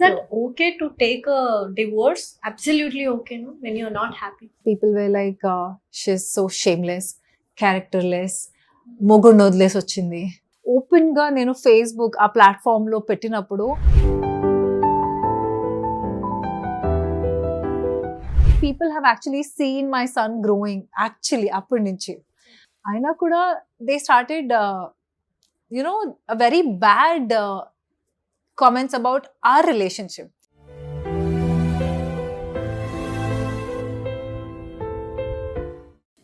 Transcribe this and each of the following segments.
that okay to take a divorce? Absolutely okay, no? When you're not happy. People were like, she's so shameless, characterless, మొగుడిని వదిలేసి వచ్చింది. Open గా నేను Facebook ఆ platform లో పెట్టినప్పుడు people have actually seen my son growing actually అప్పటి నుంచి. అయినా కూడా they started a very bad comments about our relationship.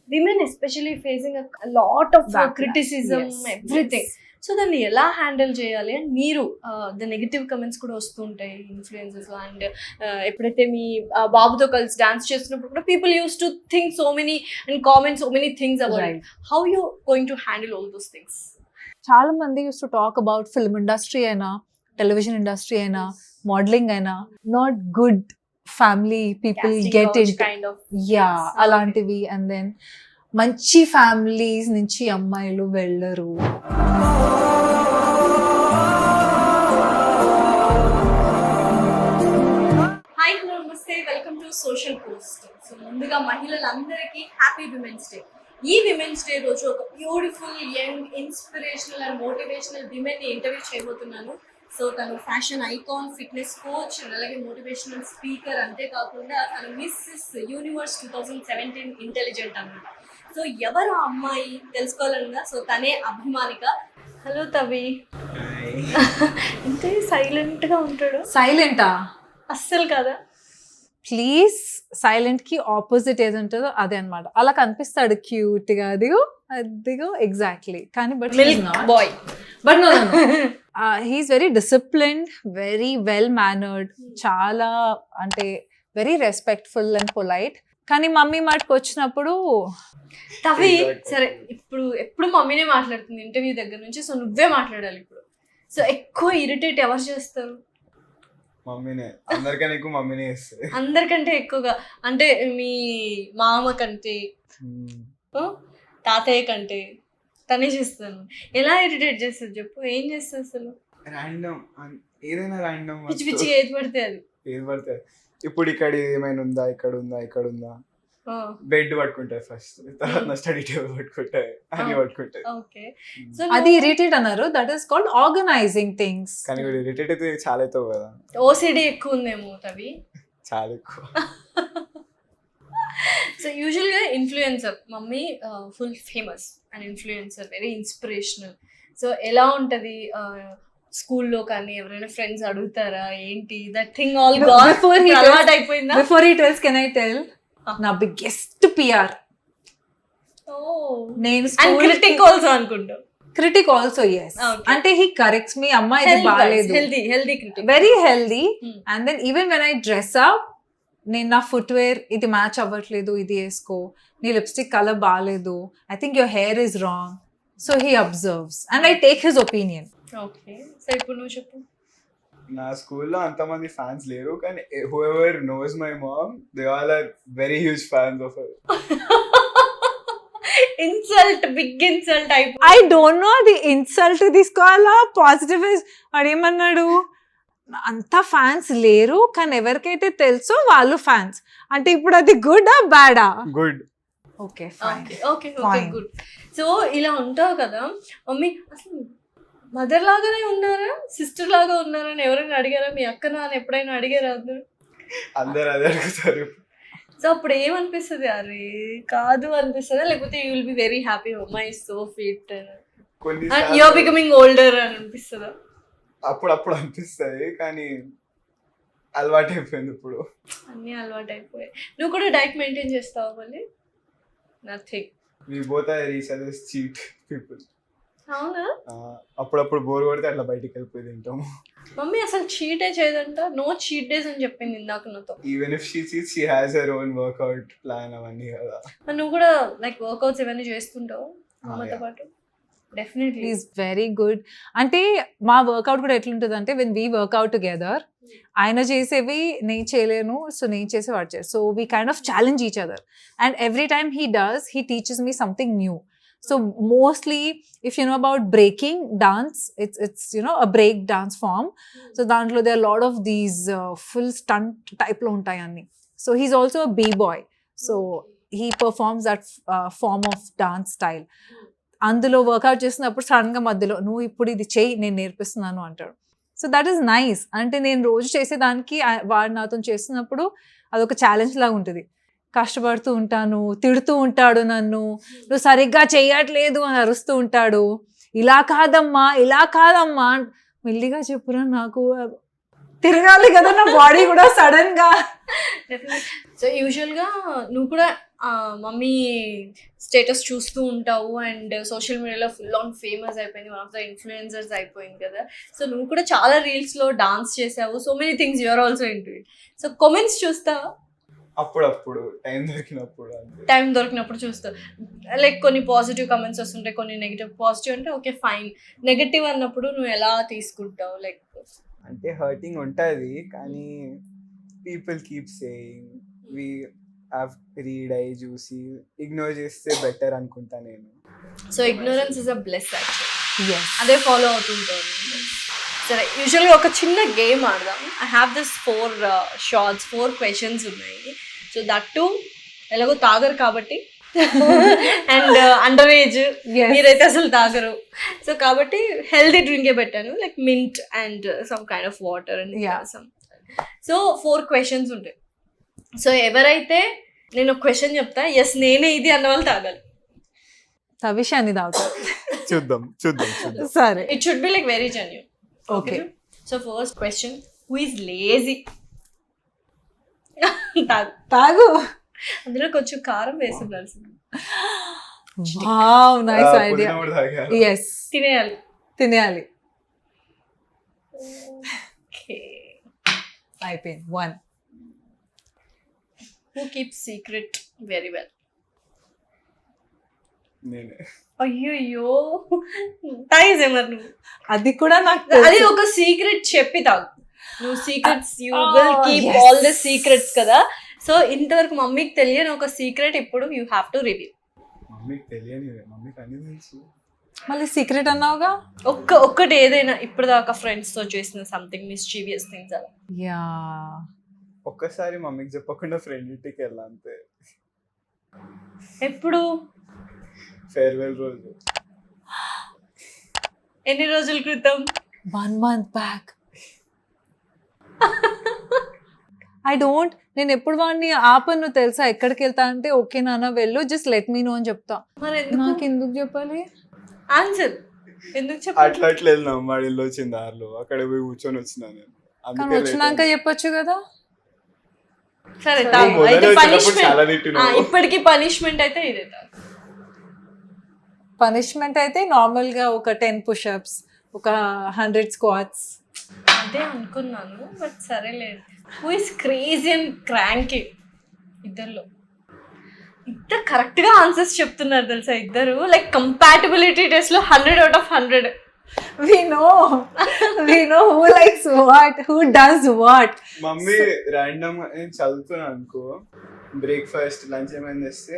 Women especially facing a lot of criticism, yes, everything. yes. So దాన్ని ఎలా హ్యాండిల్ చేయాలి అండ్ మీరు ద నెగిటివ్ కమెంట్స్ కూడా వస్తుంటాయి ఇన్ఫ్లుయెన్సెస్ అండ్ ఎప్పుడైతే మీ బాబుతో కలిసి డాన్స్ చేస్తున్నప్పుడు కూడా people use to think so many and comment so many things about how you going to handle all those things. చాలా మంది use to talk about film industry అయినా, టెలివిజన్ ఇండస్ట్రీ అయినా, modelling అయినా, not good family people get in అలాంటివి. And then మంచి families నుంచి అమ్మాయిలు వెళ్ళరు. హాయ్ హలో నమస్తే, welcome to social post. So ముందుగా మహిళలందరికీ హ్యాపీ విమెన్స్ డే. ఈ విమెన్స్ డే రోజు ఒక beautiful young inspirational and motivational విమెన్ని ఇంటర్వ్యూ చేయబోతున్నాను. సో తను ఫ్యాషన్ ఐకాన్, ఫిట్నెస్ కోచ్, అలాగే మోటివేషనల్ స్పీకర్. అంతేకాకుండా తను మిస్సెస్ యూనివర్స్ 2017 ఇంటెలిజెంట్ అన్నమాట. సో ఎవరు ఆ అమ్మాయి తెలుసుకోవాలన్నా సో తనే అభిమానిక. హలో తవి. అంటే సైలెంట్గా ఉంటాడు. సైలెంటా? అస్సలు కదా. ప్లీజ్, సైలెంట్ కి ఆపోజిట్ ఏది ఉంటుందో అదే అనమాట. అలా కనిపిస్తాడు క్యూట్ గా, అదిగో ఎగ్జాక్ట్లీ. కానీ but boy, but no he's very disciplined, very well mannered, చాలా అంటే వెరీ రెస్పెక్ట్ఫుల్ అండ్ పొలైట్. కానీ మమ్మీ మాటకు వచ్చినప్పుడు తవి సరే ఎప్పుడు మమ్మీనే మాట్లాడుతుంది ఇంటర్వ్యూ దగ్గర నుంచి. సో నువ్వే మాట్లాడాలి ఇప్పుడు. సో ఎక్కువ ఇరిటేట్ ఎవరు చేస్తారు? మమ్మీనే. అందరికన్నా ఎక్కువ మమ్మీనే చేస్తుంది. అందరికంటే ఎక్కువగా అంటే మీ మామ కంటే, తాతయ్య కంటే తనే చేస్తాను. ఎలా ఇరిటేట్ చేస్తుంది చెప్పు? ఏం చేస్తుంది అసలు? ర్యాండమ్, ఏదైనా ర్యాండమ్, పిచ్చి పిచ్చి ఏది పడితే అది. ఏది పడితే ఇప్పుడు ఇక్కడ ఏమైనా ఉందా, ఇక్కడ ఉందా, బెడ్ పట్టుకుంటాయి ఫస్ట్, తర్వాత స్టడీ టేబుల్ పట్టుకుంటాయి, అన్ని పట్టుకుంటాయి. అది ఇరిటేట్ అన్నారు. That is called organising things. కానీ ఇరిటేట్ అయితే చాలా అవుతావు కదా. ఓసిడి ఎక్కువ ఉందేమో తవి, చాలా ఎక్కువ. సో యూజువల్గా influencer mummy full famous and influencer, very inspirational. So ఎలా ఉంటుంది స్కూల్లో కానీ ఎవరైనా ఫ్రెండ్స్ అడుగుతారా ఏంటి దట్ థింగ్ ఆల్ అలవాటు అయిపోయిందా? Before he tells can I tell నా బిగ్గెస్ట్ పిఆర్. నేను క్రిటిక్ ఆల్సో అనుకుంటా. Critic also yes. అంటే he corrects me, అమ్మా ఇది బాలేదు, healthy critic, very healthy. And then even when I dress up, నేను నా ఫుట్ వేర్ ఇది మ్యాచ్ అవ్వట్లేదు, ఇది వేసుకో, నీ లిప్స్టిక్ కలర్ బాగాలేదు, I think your hair is wrong. So he absorbs and I take his opinion. Okay, so ఇప్పుడు నువ్వు చెప్పు. నా స్కూల్లో అంతమంది ఫ్యాన్స్ లేరు, కానీ whoever knows my mom, they all are very huge fans of her. Insult, big insult అయిపోయింది. I don't know అది ఇన్సల్ట్ తీసుకోవాలా పాజిటివ్. అడేమన్నాడు, అంత ఫ్యాన్స్ లేరు కానీ ఎవరికైతే తెలుసో వాళ్ళు ఫ్యాన్స్ అంటే ఇప్పుడు అది గుడ్ ఆ బ్యాడా? Good. Okay okay good. So ఇలా ఉంటావు కదా మమ్మీ, అసలు మదర్ లాగానే ఉన్నారా, సిస్టర్ లాగా ఉన్నారా అని ఎవరైనా అడిగారా? మీ అక్క నాన్న ఎప్పుడైనా అడిగారా? అందరూ అదే అడుగుతారు. సో అప్పుడు ఏమనిపిస్తుంది? అరే కాదు అనిపిస్తుందా, లేకపోతే you will be very happy my so fit and you are becoming older అని అనిపిస్తుందా? అప్పుడు అనిపిస్తుంది, కానీ అలవాటు అయిపోయింది. ఇప్పుడు అన్నీ అలవాటు అయిపోయాయి. నువ్వు కూడా డైట్ మెయింటైన్ చేస్తావా? మళ్ళీ nothing. we both are each other's cheat people. అవునా? అప్పుడప్పుడు బోర్ కొడితే అట్లా బయటికి వెళ్ళిపోయి తింటాము. మమ్మీ అసలు చీటే చేయదంట, నో చీట్ డేస్ అని చెప్పింది ఇందాక నాతో. Even if she cheats, she has her own work out plan అవన్నీ కదా. నువ్వు కూడా లైక్ వర్కౌట్స్ ఇవన్నీ చేస్తుంటావు అమ్మతో పాటు? Definitely is very good. అంటే మా వర్కౌట్ కూడా ఎట్లుంటుంది అంటే వెన్ వీ వర్కౌట్ టుగెదర్, ఆయన చేసేవి నేను చేయలేను, సో నేను చేసే వాడు చేస్తాను. So we kind of challenge each other and every time he does, he teaches me something new. So mostly, if you know about breaking dance, it's you know a break dance form. So dantlo there are a lot of these full stunt type lo untayi anni. So he's also a b-boy. So he performs that form of dance style. అందులో work out చేసినప్పుడు sudden గా మధ్యలో నువ్వు ఇప్పుడు ఇది చెయ్యి నేను నేర్పిస్తున్నాను అంటాడు. So that is nice. అంటే నేను రోజు చేసేదానికి వాడు నాతో చేస్తున్నప్పుడు అదొక ఛాలెంజ్ లాగా ఉంటుంది. కష్టపడుతూ ఉంటాను, తిడుతూ ఉంటాడు నన్ను, నువ్వు సరిగ్గా చెయ్యట్లేదు అని అరుస్తూ ఉంటాడు. ఇలా కాదమ్మా మెల్లిగా చెప్పురా, నాకు తిరగాలి కదా నా బాడీ కూడా సడన్ గా. సో యూజువల్గా నువ్వు కూడా మమ్మీ స్టేటస్ చూస్తూ ఉంటావు అండ్ సోషల్ మీడియాలో ఫుల్ ఆన్ ఫేమస్ అయిపోయింది, వన్ ఆఫ్ ద ఇన్ఫ్లుయెన్సర్స్ అయిపోయింది కదా. సో నువ్వు కూడా చాలా రీల్స్లో డాన్స్ చేసావు, so many things you're also into it. So comments చూస్తావా? అప్పుడప్పుడు టైం దొరికినప్పుడు చూస్తావు. లైక్ కొన్ని పాజిటివ్ కమెంట్స్ వస్తుంటాయి, కొన్ని నెగిటివ్. పాజిటివ్ అంటే ఓకే ఫైన్, నెగిటివ్ అన్నప్పుడు నువ్వు ఎలా తీసుకుంటావు? లైక్ అంటే హర్టింగ్ ఉంటుంది, కానీ people keep saying we have read అయ్యి చూసి ఇగ్నోర్ చేస్తే బెటర్ అనుకుంటా నేను. So ignorance is a bliss actually. Yes. అదే ఫాలో అవుతుంటాను. సరే, యూజువల్గా ఒక చిన్న గేమ్ ఆడదాం. I have this 4 shorts, 4 questions ఉన్నాయి. సో దట్ టు ఎలాగో తాగరు కాబట్టి అండ్ అండర్ ఏజ్, మీరైతే అసలు తాగరు. సో కాబట్టి హెల్తీ డ్రింకే పెట్టాను, like mint and some kind of water and some. So 4 questions ఉంటాయి. సో ఎవరైతే నేను ఒక క్వశ్చన్ చెప్తా, ఎస్ నేనే ఇది అన్న వాళ్ళు తాగాలి. విషయాన్ని తాగుతారు. చూద్దాం. సరే, it should be like very genuine. Okay. So first question, who is lazy? తాగు. అందులో కొంచెం కారం వేసి ఉండాల్సింది. Wow, nice idea. yes, తినేయాలి. అయిపోయింది. 1. Who keeps secret very well? నేనే. అయ్యో తాగేసే మరి నువ్వు. అది కూడా నాకు అది ఒక సీక్రెట్ చెప్పి తాగు. నువ్వు secrets you will keep all the secrets కదా. సో ఇంతవరకు మమ్మీకి తెలియని ఒక సీక్రెట్ ఇప్పుడు యూ హ్యావ్ టు రివీల్. మమ్మీకి తెలియని, మమ్మీకి అన్ని తెలుసు. మళ్ళీ సీక్రెట్ అన్నావుగా. ఒక్కటి ఏదైనా ఇప్పుడు దాకా ఫ్రెండ్స్ తో చేసిన సంథింగ్ మిస్చీవియస్ థింగ్స్ అలా. యా, ఒక్కసారి మమ్మీకి చెప్పకుండా ఫ్రెండ్ ఇంటికి వెళ్ళా అంతే. ఎప్పుడు? ఫేర్వెల్ రోజు. ఎన్ని రోజుల క్రితం? 1 month back. నేను ఎప్పుడు వాడిని ఆపను తెలుసా. ఎక్కడికి వెళ్తా అంటే ఓకే నాన్న వెళ్ళు, జస్ట్ లెట్ మీ నో అని చెప్తా. నాకు ఎందుకు చెప్పాలి? ఆన్సర్ ఎందుకు చెప్పాలి? అట్లా వెళ్ళినాం, వాడి ఇల్లు వచ్చింది దారిలో, అక్కడ పోయి కూర్చొని వచ్చినా నేను. కానీ వచ్చినాక చెప్పొచ్చు కదా. సరే, ఇప్పటికి పనిష్మెంట్ అయితే ఇదే. పనిష్మెంట్ అయితే నార్మల్ గా ఒక 10 push-ups, ఒక 100 squats. అదే అనుకున్నాను, బట్ సరేలేదు. Who is crazy and cranky? ఇద్దరు కరెక్ట్ గా ఆన్సర్స్ చెప్తున్నారు తెలుసా ఇద్దరు. లైక్ కంపాటబిలిటీ టెస్ట్ లో 100 out of 100. We know who likes what, who does what. Mummy random నేను చదువుతున్నా అనుకో, బ్రేక్ఫాస్ట్ లంచ్ ఏమైనా చేస్తే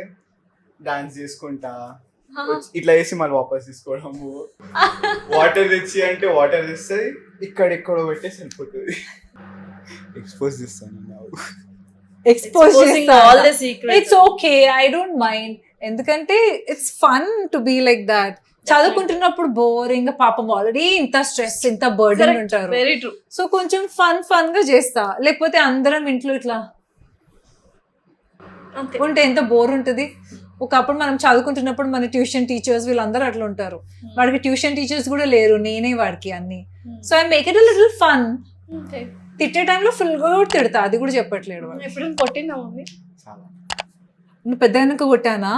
డాన్స్ చేసుకుంటా, ఇట్లా వేసి మళ్ళీ వాపస్ తీసుకోవడము. వాటర్ తెచ్చి అంటే వాటర్ తెస్తుంది, ఇక్కడెక్కడో పెట్టేసి వెళ్ళిపోతుంది. ఎక్స్పోజ్ చేస్తాను. Exposing all the secrets. It's okay, I don't mind. ఎందుకంటే it's fun to be like that. చదువుకుంటున్నప్పుడు బోరింగ్, పాపం ఆల్రెడీ ఇంత స్ట్రెస్, ఇంత బర్డెన్ ఉంటారు. Very true. సో కొంచెం ఫన్ గా చేస్తా. లేకపోతే అందరం ఇంట్లో ఇట్లా ఉంటే ఎంత బోర్ ఉంటుంది. ఒకప్పుడు మనం చదువుకుంటున్నప్పుడు మన ట్యూషన్ టీచర్స్ వీళ్ళందరూ అట్లా ఉంటారు. వాడికి ట్యూషన్ టీచర్స్ కూడా లేరు, నేనే వాడికి అన్ని. So I make it a little fun. తిట్టే టైంలో ఫుల్ గా తిడతా, అది కూడా చెప్పట్లేడు. ఎప్పుడైనా కొట్టినా మమ్మీ? నువ్వు పెద్ద వెనక కొట్టానా?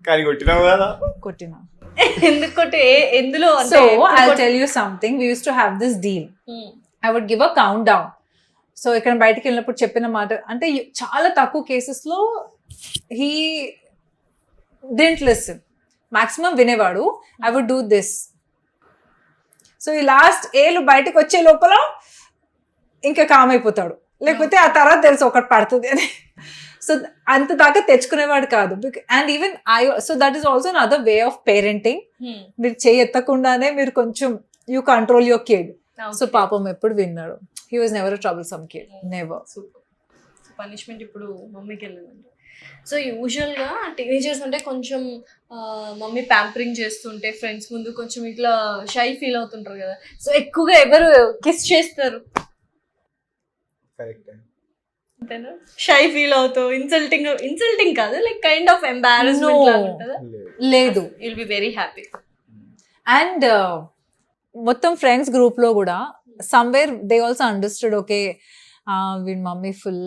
కానీ కొట్టినావు కదా. కొట్టినా. ఎందుకు కొట్టి? ఎందులో? So I'll tell you something. We used to have this deal. I would give a countdown. So ఇక్కడ బయటికి వెళ్ళినప్పుడు చెప్పిన మాట అంటే చాలా తక్కువ కేసెస్ లో he didn't listen. మాక్సిమం వినేవాడు. I would do this. So ఈ లాస్ట్ ఏళ్ళు బయటకు వచ్చే లోపల ఇంకా కామ్ అయిపోతాడు. లేకపోతే ఆ తర్వాత తెలుసు ఒకటి పడుతుంది అని. సో అంత దాకా తెచ్చుకునేవాడు కాదు. And even so that is also another way of parenting. మీరు చేయి ఎత్తకుండానే మీరు కొంచెం you control your kid. So పాపం ఎప్పుడు విన్నాడు. He was never trouble some kid, never. Super. Punishment ఇప్పుడు మమ్మీకి వెళ్ళిందండి. సో యూజువల్గా టీనేజర్స్ అంటే కొంచెం మమ్మీ ప్యాంపరింగ్ చేస్తుంటే ఫ్రెండ్స్ ముందు కొంచెం ఇట్లా షై ఫీల్ అవుతుంటారు కదా. సో ఎక్కువగా ఎవరు కిస్ చేస్తారు? కరెక్ట్. అంతేనా? షై ఫీల్ అవుతావు, ఇన్సల్టింగ్ కాదు, లైక్ కైండ్ ఆఫ్ ఎంబారస్మెంట్ లాగా ఉంటుందా? లేదు. Will be very happy. And మొత్తం ఫ్రెండ్స్ గ్రూప్ లో కూడా somewhere they also understood, okay వీడి మమ్మీ ఫుల్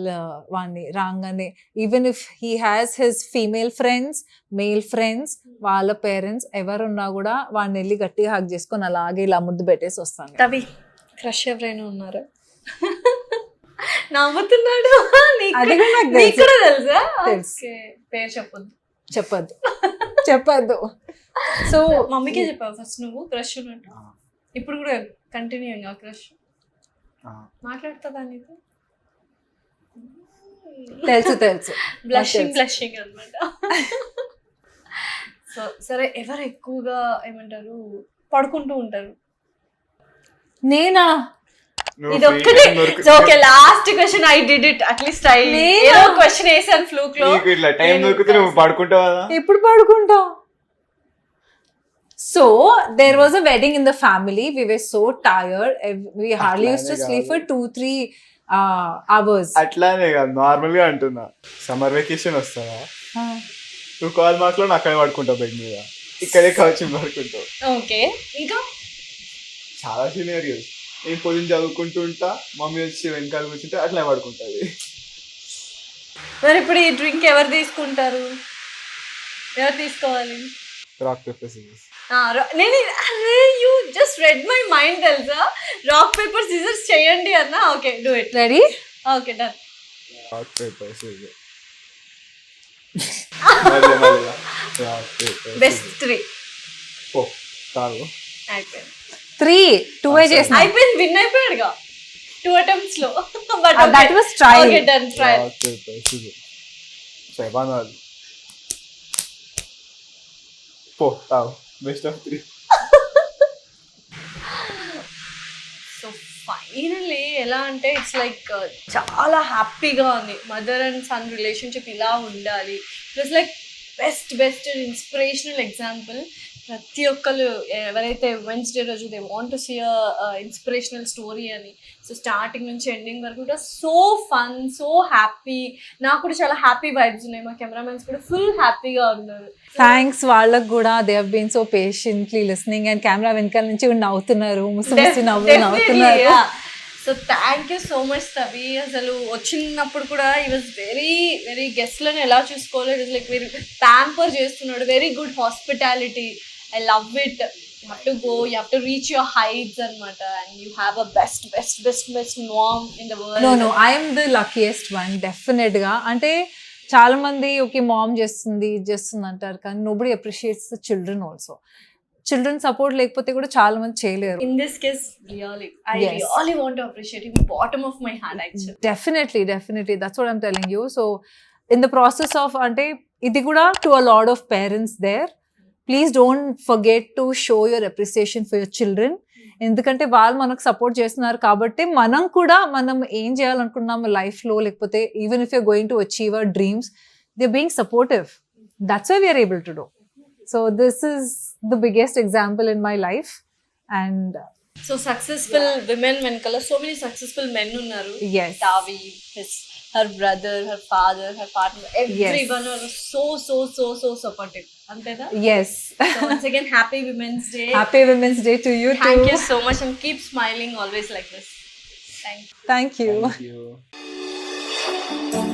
వాడిని రాగానే even if he has his female friends, male friends, వాళ్ళ పేరెంట్స్ ఎవరున్నా కూడా వాడిని వెళ్ళి గట్టిగా హగ్ చేసుకొని అలాగే ఇలా ముద్దు పెట్టేసి వస్తాను. తవి క్రష్ ఎవరైనా ఉన్నారా? నవ్వుతున్నాడు. అది కూడా నాకు నీకు తెలుసు. కూడా తెలుసా? తెలుసు. ఓకే. పేరు చెప్పొద్దు. చెప్పద్దు. సో మమ్మీకే చెప్పావు ఫస్ట్ నువ్వు క్రష్ ఉన్నట్టు. ఇప్పుడు కూడా కంటిన్యూ ఇంకా క్రష్ మాట్లాడుతుందా నీకు? తెలుసు బ్లషింగ్ అనమాట. సో సరే, ఎవరు ఎక్కువగా ఏమంటారు పడుకుంటూ ఉంటారు? నేనా? ఇది ఒక్కటే. Okay, last question. I did it. At least ఏదో క్వశ్చన్ వేసాను ఫ్లూక్ లో. ఇట్లా టైం దొరికితే నువ్వు పడుకుంటావా? ఎప్పుడు పడుకుంటా? So there was a wedding in the family. We were so tired. We hardly used to sleep for 2-3 hours. అట్లానే కాదు, నార్మల్ గా అంటున్నా. సమ్మర్ వెకేషన్ వస్తావా, నువ్వు కాల్ మార్క్ లో అక్కడే పడుకుంటావు బెడ్ మీద, ఇక్కడే కావచ్చు పడుకుంటావు. ఓకే. ఇంకా చాలా సినారియోస్. నేను పొద్దున్న చదువుకుంటూ ఉంటా, మమ్మీ వచ్చి వెనకాల కూర్చుంటే అట్లా పడుకుంటుంది. మరి ఇప్పుడు ఈ డ్రింక్ ఎవరు తీసుకుంటారు? ఎవరు తీసుకోవాలి? Rock paper scissors. You just red my mind తెలుసా. రాక్ పేపర్ సిజర్స్ చేయండి అన్న. Okay, do it. Ready? Okay, done. Rock paper scissors. Best 3. ఓ తాగు. అయిపోయింది. 3 2 చేసిన. అయిపోయింది. విన్ అయిపోయాడుగా 2 attempts లో. But that was trial. Okay, done. Trial. Rock paper scissors. 7 all. పో తాగు. Best of 3. సో ఫైనల్లీ ఎలా అంటే ఇట్స్ లైక్ చాలా హ్యాపీగా ఉంది. మదర్ అండ్ సన్ రిలేషన్షిప్ ఇలా ఉండాలి. It was like best inspirational example. ప్రతి ఒక్కరు ఎవరైతే ఉమెన్స్ డే రోజు they want to see inspirational story అని. సో స్టార్టింగ్ నుంచి ఎండింగ్ వరకు కూడా సో ఫన్, సో హ్యాపీ. నాకు కూడా చాలా హ్యాపీ వైబ్స్ ఉన్నాయి. మా కెమెరామెన్స్ కూడా ఫుల్ హ్యాపీగా ఉన్నారు. థ్యాంక్స్ వాళ్ళకు కూడా. They have been so patiently listening and camera వెనకాల నుంచి నవ్వుతున్నారు, ముసి నవ్వుతున్నారు. So thank you so much తవి. అసలు వచ్చినప్పుడు కూడా ఈ వాజ్ వెరీ గెస్ట్లను ఎలా చూసుకోవాలో it was like very pamper చేస్తున్నాడు. Very good hospitality. I love it. You have to go, you have to reach your heights anamata, and you have a best mom in the world. No, I am the luckiest one, definitely ga. Ante చాలా మంది okay ma'am చేస్తుంది అంటారు, కానీ nobody appreciates the children also. Children support లేకపోతే కూడా చాలా మంది చేయలేరు. In this case, really, I really want to appreciate him, bottom of my heart actually. Definitely, that's what I'm telling you. So in the process of ante ఇది కూడా to a lot of parents there, please don't forget to show your appreciation for your children. ఎందుకంటే వాళ్ళు మనకు support చేస్తున్నారు కాబట్టి మనం ఏం చేయాలనుకున్నాము లైఫ్లో, లేకపోతే even if you're going to achieve our dreams, they are being supportive. That's why we're able to do. So this is the biggest example in my life. And so successful women వెనకాల so many successful men ఉన్నారు. Yes. Tavi, her brother, her father, her partner, everyone was so supportive. Antena? Yes. So once again, happy Women's Day. Happy Women's Day to you too. Thank you so much, and keep smiling always like this. Thank you. Thank you. Thank you.